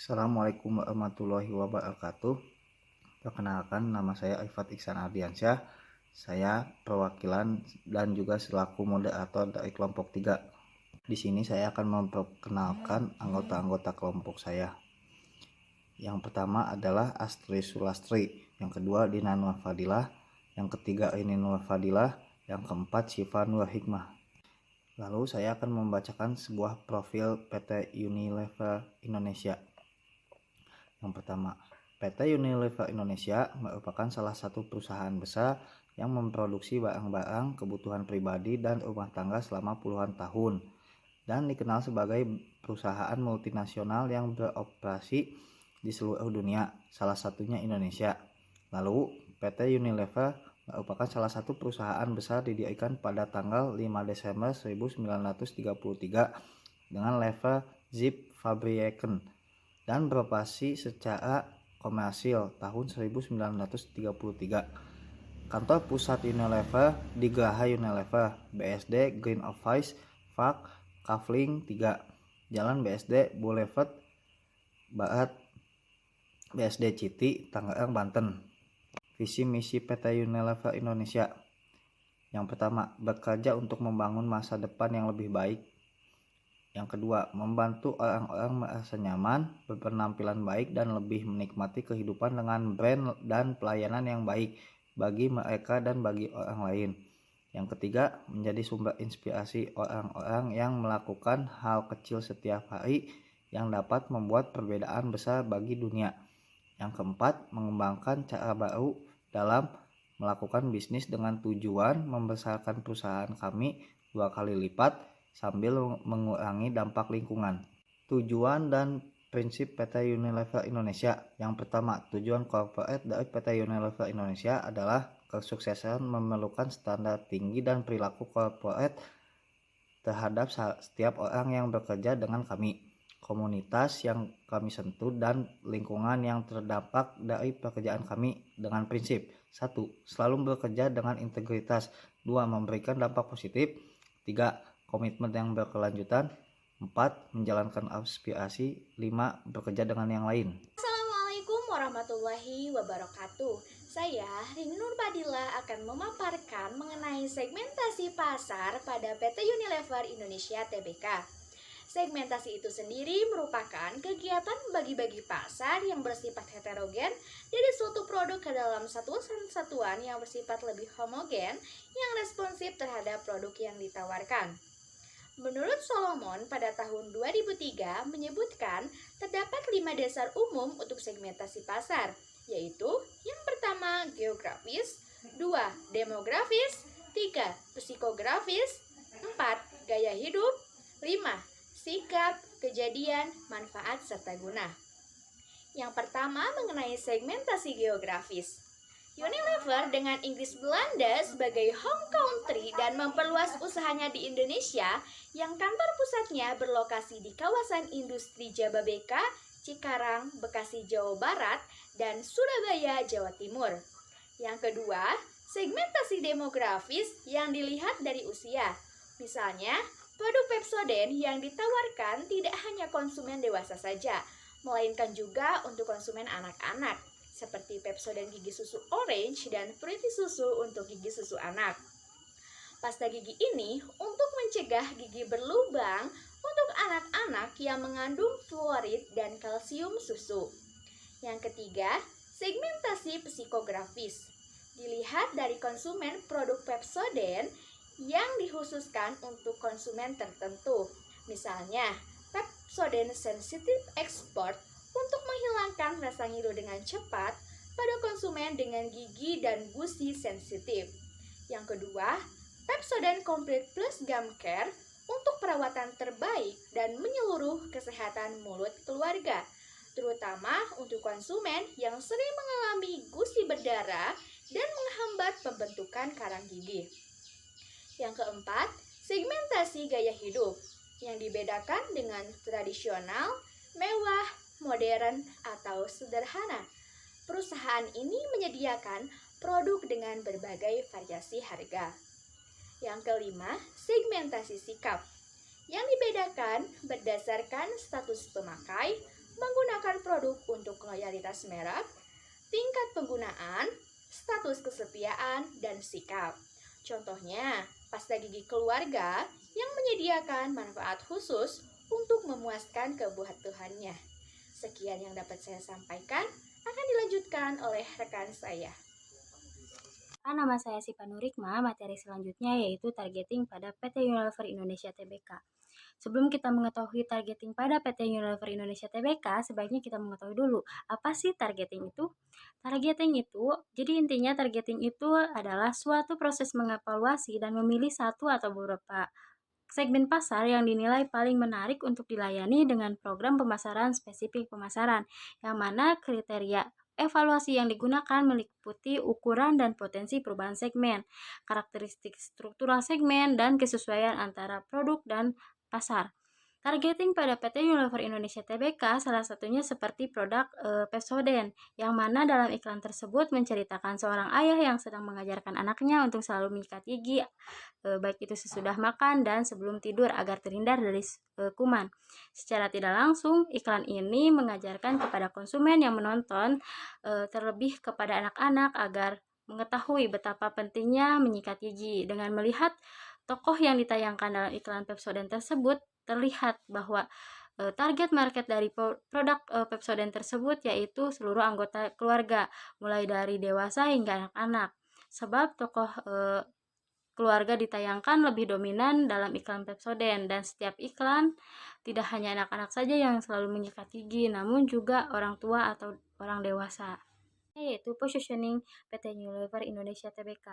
Assalamualaikum warahmatullahi wabarakatuh. Perkenalkan, nama saya Aifat Iksan Ardiansyah. Saya perwakilan dan juga selaku moderator dari kelompok 3. Di sini saya akan memperkenalkan anggota-anggota kelompok saya. Yang pertama adalah Astri Sulastri, yang kedua Dina Nur Fadilah, yang ketiga Ini Nur Fadilah, yang keempat Syifa Nur Hikmah. Lalu saya akan membacakan sebuah profil PT Unilever Indonesia. Yang pertama, PT Unilever Indonesia merupakan salah satu perusahaan besar yang memproduksi barang-barang kebutuhan pribadi dan rumah tangga selama puluhan tahun dan dikenal sebagai perusahaan multinasional yang beroperasi di seluruh dunia, salah satunya Indonesia. Lalu, PT Unilever merupakan salah satu perusahaan besar didirikan pada tanggal 5 Desember 1933 dengan level Zip Fabrieken dan beroperasi secara komersil tahun 1933. Kantor pusat Unilever di Geraha Unilever, BSD Green Office Park, Kavling 3, Jalan BSD Boulevard Barat, BSD Citi, Tangerang, Banten. Visi misi PT Unilever Indonesia. Yang pertama, bekerja untuk membangun masa depan yang lebih baik. Yang kedua, membantu orang-orang merasa nyaman, berpenampilan baik, dan lebih menikmati kehidupan dengan brand dan pelayanan yang baik bagi mereka dan bagi orang lain. Yang ketiga, menjadi sumber inspirasi orang-orang yang melakukan hal kecil setiap hari yang dapat membuat perbedaan besar bagi dunia. Yang keempat, mengembangkan cara baru dalam melakukan bisnis dengan tujuan membesarkan perusahaan kami 2 kali lipat sambil mengurangi dampak lingkungan. Tujuan dan prinsip PT Unilever Indonesia. Yang pertama, tujuan corporate dari PT Unilever Indonesia adalah kesuksesan memerlukan standar tinggi dan perilaku corporate terhadap setiap orang yang bekerja dengan kami, komunitas yang kami sentuh, dan lingkungan yang terdampak dari pekerjaan kami dengan prinsip 1. Selalu bekerja dengan integritas. 2. Memberikan dampak positif. 3. Komitmen yang berkelanjutan. 4. Menjalankan aspirasi. 5. Bekerja dengan yang lain. Assalamualaikum warahmatullahi wabarakatuh. Saya Rini Nur Fadilah akan memaparkan mengenai segmentasi pasar pada PT Unilever Indonesia Tbk. Segmentasi itu sendiri merupakan kegiatan bagi-bagi pasar yang bersifat heterogen dari suatu produk ke dalam satuan-satuan yang bersifat lebih homogen yang responsif terhadap produk yang ditawarkan. Menurut Solomon pada tahun 2003 menyebutkan terdapat 5 dasar umum untuk segmentasi pasar, yaitu yang pertama geografis, 2 demografis, 3 psikografis, 4 gaya hidup, 5 sikap, kejadian, manfaat, serta guna. Yang pertama mengenai segmentasi geografis. Unilever dengan Inggris Belanda sebagai home country dan memperluas usahanya di Indonesia yang kantor pusatnya berlokasi di kawasan industri Jababeka, Cikarang, Bekasi, Jawa Barat, dan Surabaya, Jawa Timur. Yang kedua, segmentasi demografis yang dilihat dari usia. Misalnya, produk Pepsodent yang ditawarkan tidak hanya konsumen dewasa saja, melainkan juga untuk konsumen anak-anak, seperti Pepsodent gigi susu orange dan Fruity susu untuk gigi susu anak. Pasta gigi ini untuk mencegah gigi berlubang untuk anak-anak yang mengandung fluorid dan kalsium susu. Yang ketiga, segmentasi psikografis. Dilihat dari konsumen produk Pepsodent yang dikhususkan untuk konsumen tertentu. Misalnya, Pepsodent Sensitive Export untuk menghilangkan rasa ngilu dengan cepat pada konsumen dengan gigi dan gusi sensitif. Yang kedua, Pepsodent Complete Plus Gum Care untuk perawatan terbaik dan menyeluruh kesehatan mulut keluarga, terutama untuk konsumen yang sering mengalami gusi berdarah dan menghambat pembentukan karang gigi. Yang keempat, segmentasi gaya hidup yang dibedakan dengan tradisional, mewah, modern, atau sederhana. Perusahaan ini menyediakan produk dengan berbagai variasi harga. Yang kelima, segmentasi sikap yang dibedakan berdasarkan status pemakai, menggunakan produk untuk loyalitas merek, tingkat penggunaan, status kesetiaan, dan sikap. Contohnya, pasta gigi keluarga yang menyediakan manfaat khusus untuk memuaskan kebutuhannya. Sekian yang dapat saya sampaikan, akan dilanjutkan oleh rekan saya. Nama saya Sipa Nurikma, materi selanjutnya yaitu targeting pada PT Unilever Indonesia Tbk. Sebelum kita mengetahui targeting pada PT Unilever Indonesia Tbk, sebaiknya kita mengetahui dulu apa sih targeting itu. Targeting itu, jadi intinya targeting itu adalah suatu proses mengevaluasi dan memilih satu atau beberapa segmen pasar yang dinilai paling menarik untuk dilayani dengan program pemasaran spesifik pemasaran, yang mana kriteria evaluasi yang digunakan meliputi ukuran dan potensi perubahan segmen, karakteristik struktural segmen, dan kesesuaian antara produk dan pasar. Targeting pada PT Unilever Indonesia Tbk salah satunya seperti produk Pepsodent, yang mana dalam iklan tersebut menceritakan seorang ayah yang sedang mengajarkan anaknya untuk selalu menyikat gigi, baik itu sesudah makan dan sebelum tidur agar terhindar dari kuman. Secara tidak langsung, iklan ini mengajarkan kepada konsumen yang menonton, terlebih kepada anak-anak agar mengetahui betapa pentingnya menyikat gigi. Dengan melihat tokoh yang ditayangkan dalam iklan Pepsodent tersebut, terlihat bahwa target market dari produk Pepsodent tersebut yaitu seluruh anggota keluarga, mulai dari dewasa hingga anak-anak. Sebab tokoh keluarga ditayangkan lebih dominan dalam iklan Pepsodent, dan setiap iklan tidak hanya anak-anak saja yang selalu menyikat gigi, namun juga orang tua atau orang dewasa. Yaitu positioning PT Unilever Indonesia Tbk.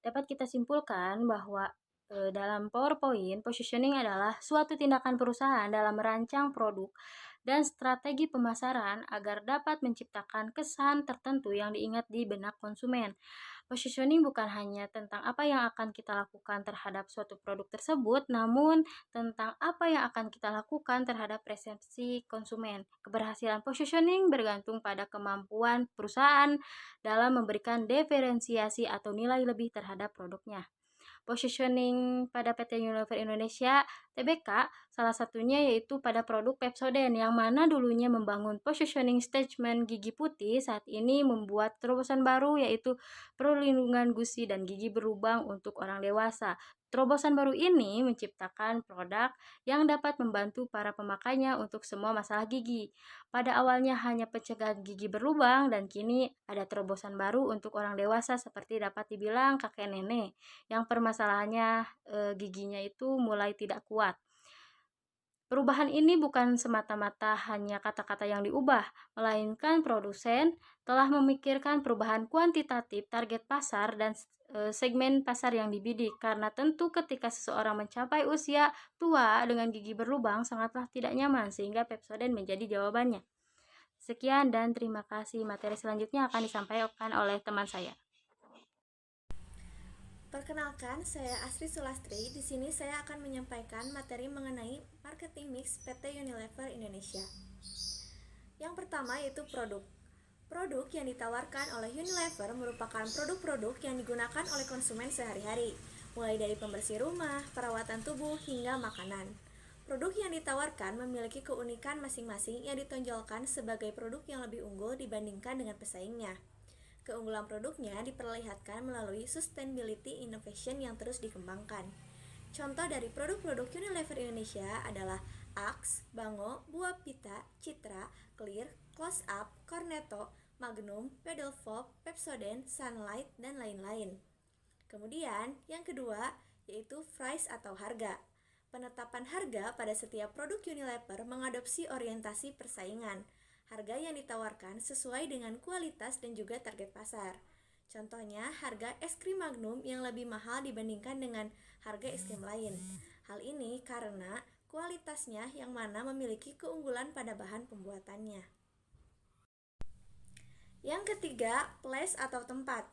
Dapat kita simpulkan bahwa dalam PowerPoint, positioning adalah suatu tindakan perusahaan dalam merancang produk dan strategi pemasaran agar dapat menciptakan kesan tertentu yang diingat di benak konsumen. Positioning bukan hanya tentang apa yang akan kita lakukan terhadap suatu produk tersebut, namun tentang apa yang akan kita lakukan terhadap persepsi konsumen. Keberhasilan positioning bergantung pada kemampuan perusahaan dalam memberikan diferensiasi atau nilai lebih terhadap produknya. Positioning pada PT Unilever Indonesia Tbk salah satunya yaitu pada produk Pepsodent, yang mana dulunya membangun positioning statement gigi putih, saat ini membuat terobosan baru yaitu perlindungan gusi dan gigi berlubang untuk orang dewasa. Terobosan baru ini menciptakan produk yang dapat membantu para pemakainya untuk semua masalah gigi. Pada awalnya hanya pencegahan gigi berlubang, dan kini ada terobosan baru untuk orang dewasa seperti dapat dibilang kakek nenek yang permasalahannya giginya itu mulai tidak kuat. Perubahan ini bukan semata-mata hanya kata-kata yang diubah, melainkan produsen telah memikirkan perubahan kuantitatif target pasar dan segmen pasar yang dibidik, karena tentu ketika seseorang mencapai usia tua dengan gigi berlubang sangatlah tidak nyaman, sehingga Pepsodent menjadi jawabannya. Sekian dan terima kasih. Materi selanjutnya akan disampaikan oleh teman saya. Perkenalkan, saya Asri Sulastri. Di sini saya akan menyampaikan materi mengenai marketing mix PT Unilever Indonesia. Yang pertama yaitu produk. Produk yang ditawarkan oleh Unilever merupakan produk-produk yang digunakan oleh konsumen sehari-hari, mulai dari pembersih rumah, perawatan tubuh, hingga makanan. Produk yang ditawarkan memiliki keunikan masing-masing yang ditonjolkan sebagai produk yang lebih unggul dibandingkan dengan pesaingnya. Keunggulan produknya diperlihatkan melalui sustainability innovation yang terus dikembangkan. Contoh dari produk-produk Unilever Indonesia adalah Axe, Bango, Buah Pita, Citra, Clear, Close Up, Cornetto, Magnum, Pedal Pop, Pepsodent, Sunlight, dan lain-lain. Kemudian, yang kedua yaitu price atau harga. Penetapan harga pada setiap produk Unilever mengadopsi orientasi persaingan. Harga yang ditawarkan sesuai dengan kualitas dan juga target pasar. Contohnya, harga es krim Magnum yang lebih mahal dibandingkan dengan harga es krim lain. Hal ini karena kualitasnya yang mana memiliki keunggulan pada bahan pembuatannya. Yang ketiga, place atau tempat.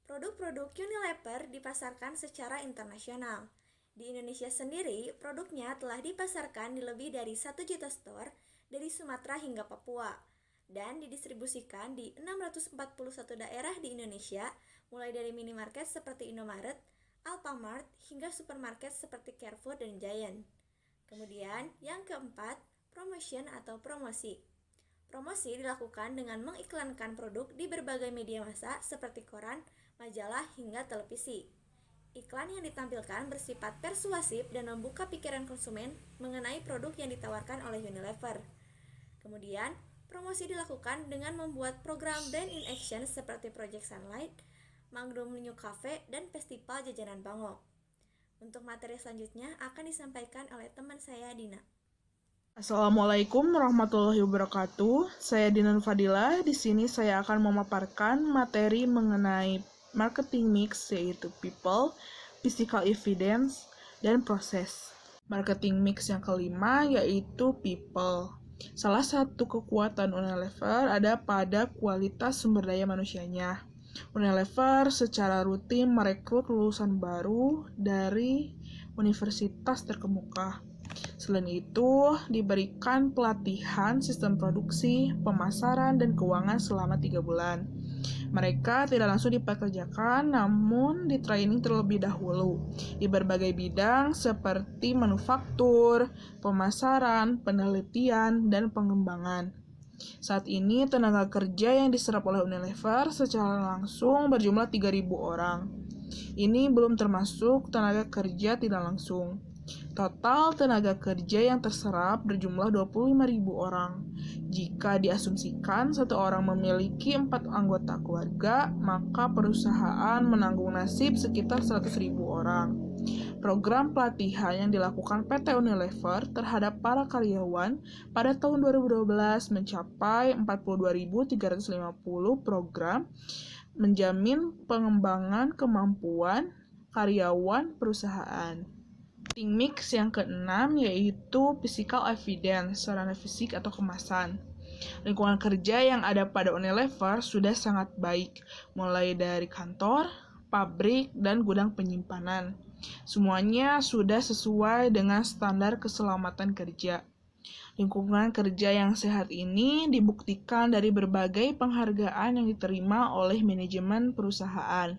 Produk-produk Unilever dipasarkan secara internasional. Di Indonesia sendiri, produknya telah dipasarkan di lebih dari 1 juta store dari Sumatera hingga Papua, dan didistribusikan di 641 daerah di Indonesia, mulai dari minimarket seperti Indomaret, Alfamart, hingga supermarket seperti Carrefour dan Giant. Kemudian, yang keempat, promotion atau promosi. Promosi dilakukan dengan mengiklankan produk di berbagai media massa seperti koran, majalah, hingga televisi. Iklan yang ditampilkan bersifat persuasif dan membuka pikiran konsumen mengenai produk yang ditawarkan oleh Unilever. Kemudian, promosi dilakukan dengan membuat program brand in action seperti Project Sunlight, Magnum New Cafe, dan Festival Jajanan Bango. Untuk materi selanjutnya akan disampaikan oleh teman saya, Dina. Assalamualaikum warahmatullahi wabarakatuh. Saya Dina Fadila. Di sini saya akan memaparkan materi mengenai marketing mix, yaitu people, physical evidence, dan proses. Marketing mix yang kelima yaitu people. Salah satu kekuatan Unilever ada pada kualitas sumber daya manusianya. Unilever secara rutin merekrut lulusan baru dari universitas terkemuka. Selain itu, diberikan pelatihan sistem produksi, pemasaran, dan keuangan selama 3 bulan. Mereka tidak langsung dipekerjakan, namun di-training terlebih dahulu di berbagai bidang seperti manufaktur, pemasaran, penelitian, dan pengembangan. Saat ini, tenaga kerja yang diserap oleh Unilever secara langsung berjumlah 3.000 orang. Ini belum termasuk tenaga kerja tidak langsung. Total tenaga kerja yang terserap berjumlah 25.000 orang. Jika diasumsikan satu orang memiliki 4 anggota keluarga, maka perusahaan menanggung nasib sekitar 100.000 orang. Program pelatihan yang dilakukan PT Unilever terhadap para karyawan pada tahun 2012 mencapai 42.350 program menjamin pengembangan kemampuan karyawan perusahaan. Marketing mix yang keenam yaitu physical evidence, sarana fisik atau kemasan. Lingkungan kerja yang ada pada Unilever sudah sangat baik, mulai dari kantor, pabrik, dan gudang penyimpanan. Semuanya sudah sesuai dengan standar keselamatan kerja. Lingkungan kerja yang sehat ini dibuktikan dari berbagai penghargaan yang diterima oleh manajemen perusahaan.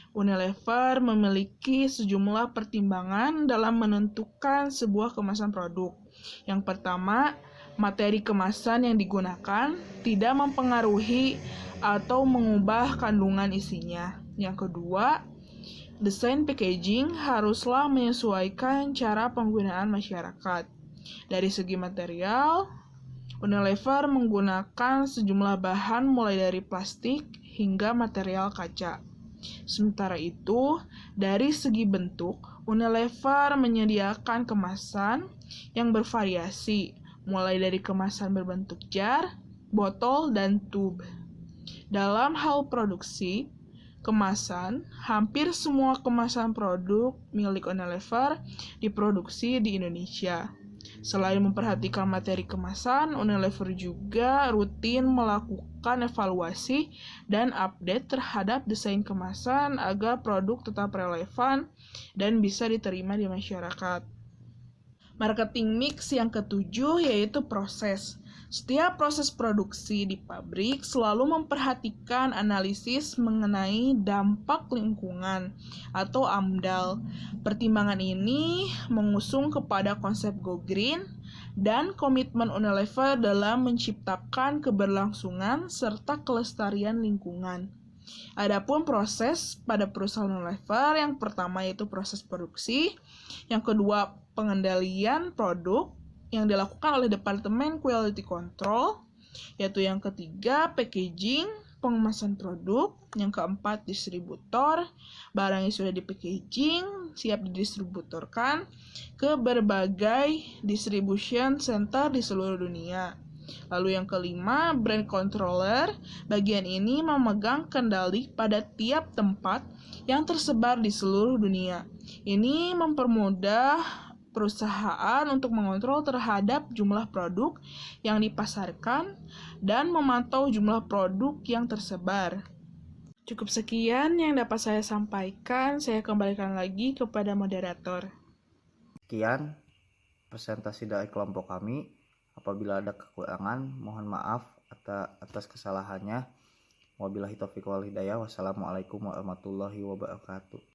Unilever memiliki sejumlah pertimbangan dalam menentukan sebuah kemasan produk. Yang pertama, materi kemasan yang digunakan tidak mempengaruhi atau mengubah kandungan isinya. Yang kedua, desain packaging haruslah menyesuaikan cara penggunaan masyarakat. Dari segi material, Unilever menggunakan sejumlah bahan mulai dari plastik hingga material kaca. Sementara itu, dari segi bentuk, Unilever menyediakan kemasan yang bervariasi, mulai dari kemasan berbentuk jar, botol, dan tube. Dalam hal produksi kemasan, hampir semua kemasan produk milik Unilever diproduksi di Indonesia. Selain memperhatikan materi kemasan, Unilever juga rutin melakukan evaluasi dan update terhadap desain kemasan agar produk tetap relevan dan bisa diterima di masyarakat. Marketing mix yang ketujuh yaitu proses. Setiap proses produksi di pabrik selalu memperhatikan analisis mengenai dampak lingkungan atau AMDAL. Pertimbangan ini mengusung kepada konsep Go Green dan komitmen Unilever dalam menciptakan keberlangsungan serta kelestarian lingkungan. Adapun proses pada perusahaan Unilever, yang pertama yaitu proses produksi, yang kedua pengendalian produk yang dilakukan oleh Departemen Quality Control, yaitu yang ketiga packaging, pengemasan produk, yang keempat distributor, barang yang sudah di packaging siap didistributorkan ke berbagai distribution center di seluruh dunia. Lalu yang kelima, brand controller. Bagian ini memegang kendali pada tiap tempat yang tersebar di seluruh dunia. Ini mempermudah perusahaan untuk mengontrol terhadap jumlah produk yang dipasarkan dan memantau jumlah produk yang tersebar. Cukup sekian yang dapat saya sampaikan. Saya kembalikan lagi kepada moderator. Sekian presentasi dari kelompok kami. Apabila ada kekurangan, mohon maaf atas kesalahannya. Wabillahi taufiq wal hidayah. Wassalamualaikum warahmatullahi wabarakatuh.